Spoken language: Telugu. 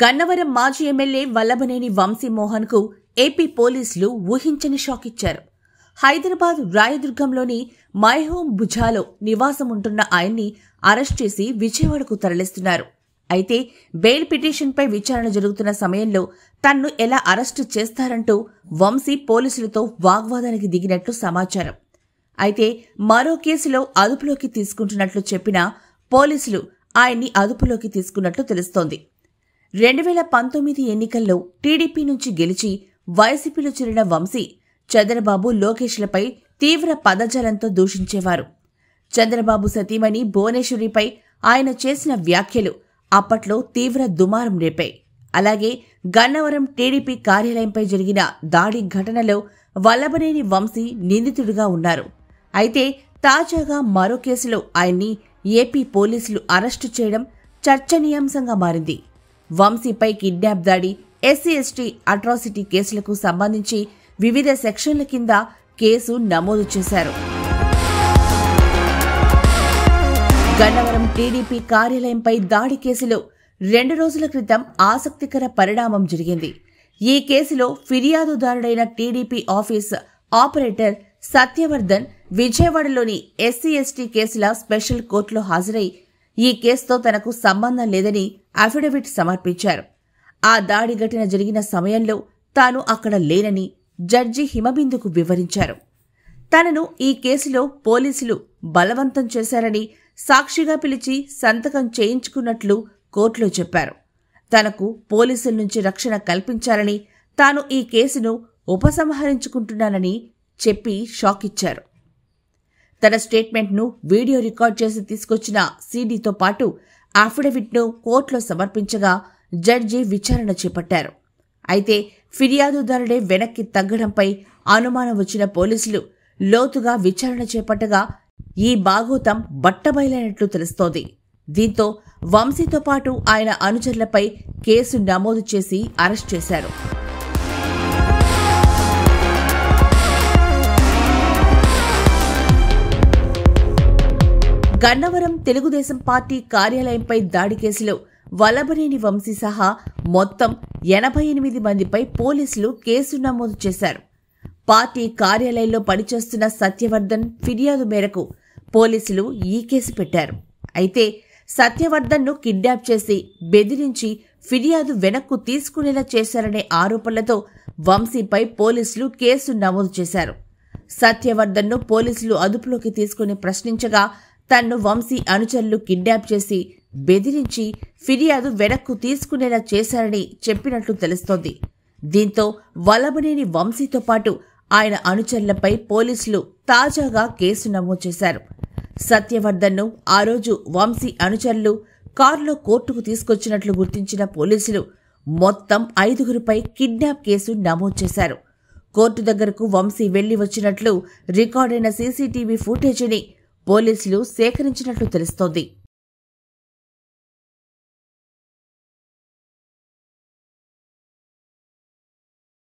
గన్నవరం మాజీ ఎమ్మెల్యే వల్లభనేని వంశీమోహన్ కు ఏపీ పోలీసులు ఊహించని షాక్ ఇచ్చారు. హైదరాబాద్ రాయదుర్గంలోని మైహోమ్ భుజాలో నివాసం ఉంటున్న ఆయన్ని అరెస్ట్ చేసి విజయవాడకు తరలిస్తున్నారు. అయితే బెయిల్ పిటిషన్పై విచారణ జరుగుతున్న సమయంలో తన్ను ఎలా అరెస్టు చేస్తారంటూ వంశీ పోలీసులతో వాగ్వాదానికి దిగినట్లు సమాచారం. అయితే మరో కేసులో అదుపులోకి తీసుకుంటున్నట్లు చెప్పిన పోలీసులు ఆయన్ని అదుపులోకి తీసుకున్నట్లు తెలుస్తోంది. 2019 ఎన్నికల్లో టీడీపీ నుంచి గెలిచి వైసీపీలో చేరిన వంశీ చంద్రబాబు, లోకేష్లపై తీవ్ర పదజాలంతో దూషించేవారు. చంద్రబాబు సతీమణి భువనేశ్వరిపై ఆయన చేసిన వ్యాఖ్యలు అప్పట్లో తీవ్ర దుమారం రేపాయి. అలాగే గన్నవరం టీడీపీ కార్యాలయంపై జరిగిన దాడి ఘటనలో వల్లభనేని వంశీ నిందితుడిగా ఉన్నారు. అయితే తాజాగా మరో కేసులో ఆయన్ని ఏపీ పోలీసులు అరెస్టు చేయడం చర్చనీయాంశంగా మారింది. వంశీపై కిడ్నాప్ దాడి, ఎస్సీ/ఎస్టీ అట్రాసిటీ కేసులకు సంబంధించి వివిధ సెక్షన్ల కింద కేసు నమోదు చేశారు. గన్నవరం టీడీపీ కార్యాలయంపై దాడి కేసులో 2 రోజుల క్రితం ఆసక్తికర పరిణామం జరిగింది. ఈ కేసులో ఫిర్యాదుదారుడైన టీడీపీ ఆఫీస్ ఆపరేటర్ సత్యవర్ధన్ విజయవాడలోని ఎస్సీ/ఎస్టీ కేసుల స్పెషల్ కోర్టులో హాజరై ఈ కేసుతో తనకు సంబంధం లేదని అఫిడవిట్ సమర్పించారు. ఆ దాడి ఘటన జరిగిన సమయంలో తాను అక్కడ లేనని జడ్జి హిమబిందుకు వివరించారు. తనను ఈ కేసులో పోలీసులు బలవంతం చేశారని సాక్షిగా పిలిచి సంతకం చేయించుకున్నట్లు కోర్టులో చెప్పారు. తనకు పోలీసుల నుంచి రక్షణ కల్పించాలని, తాను ఈ కేసును ఉపసంహరించుకుంటున్నానని చెప్పి షాక్ ఇచ్చారు. తన స్టేట్మెంట్ను వీడియో రికార్డ్ చేసి తీసుకొచ్చిన సీడీతో పాటు అఫిడవిట్ను కోర్టులో సమర్పించగా జడ్జి విచారణ చేపట్టారు. అయితే ఫిర్యాదుదారుడే వెనక్కి తగ్గడంపై అనుమానం వచ్చిన పోలీసులు లోతుగా విచారణ చేపట్టగా ఈ బాగోతం బట్టబయలైనట్లు తెలుస్తోంది. దీంతో వంశీతో పాటు ఆయన అనుచరులపై కేసు నమోదు చేసి అరెస్ట్ చేశారు. గన్నవరం తెలుగుదేశం పార్టీ కార్యాలయంపై దాడి కేసులో వల్లభనేని వంశీ సహా మొత్తం 88 మందిపై పోలీసులు కేసు నమోదు చేశారు. పార్టీ కార్యాలయంలో పనిచేస్తున్న సత్యవర్ధన్ ఫిర్యాదు మేరకు పోలీసులు ఈ కేసు పెట్టారు. అయితే సత్యవర్ధన్ను కిడ్నాప్ చేసి బెదిరించి ఫిర్యాదు వెనక్కు తీసుకునేలా చేశారనే ఆరోపణలతో వంశీపై పోలీసులు కేసు నమోదు చేశారు. సత్యవర్ధన్ను పోలీసులు అదుపులోకి తీసుకుని ప్రశ్నించగా తన్ను వంశీ అనుచరులు కిడ్నాప్ చేసి బెదిరించి ఫిర్యాదు వెనక్కు తీసుకునేలా చేశారని చెప్పినట్లు తెలుస్తోంది. దీంతో వల్లభనేని వంశీతో పాటు ఆయన అనుచరులపై పోలీసులు తాజాగా కేసు నమోదు చేశారు. సత్యవర్ధన్ను ఆ రోజు వంశీ అనుచరులు కారులో కోర్టుకు తీసుకొచ్చినట్లు గుర్తించిన పోలీసులు మొత్తం 5గురిపై కిడ్నాప్ కేసు నమోదు చేశారు. కోర్టు దగ్గరకు వంశీ వెళ్లి వచ్చినట్లు రికార్డైన సీసీటీవీ ఫుటేజీని పోలీసులు సేకరించినట్లు తెలుస్తోంది.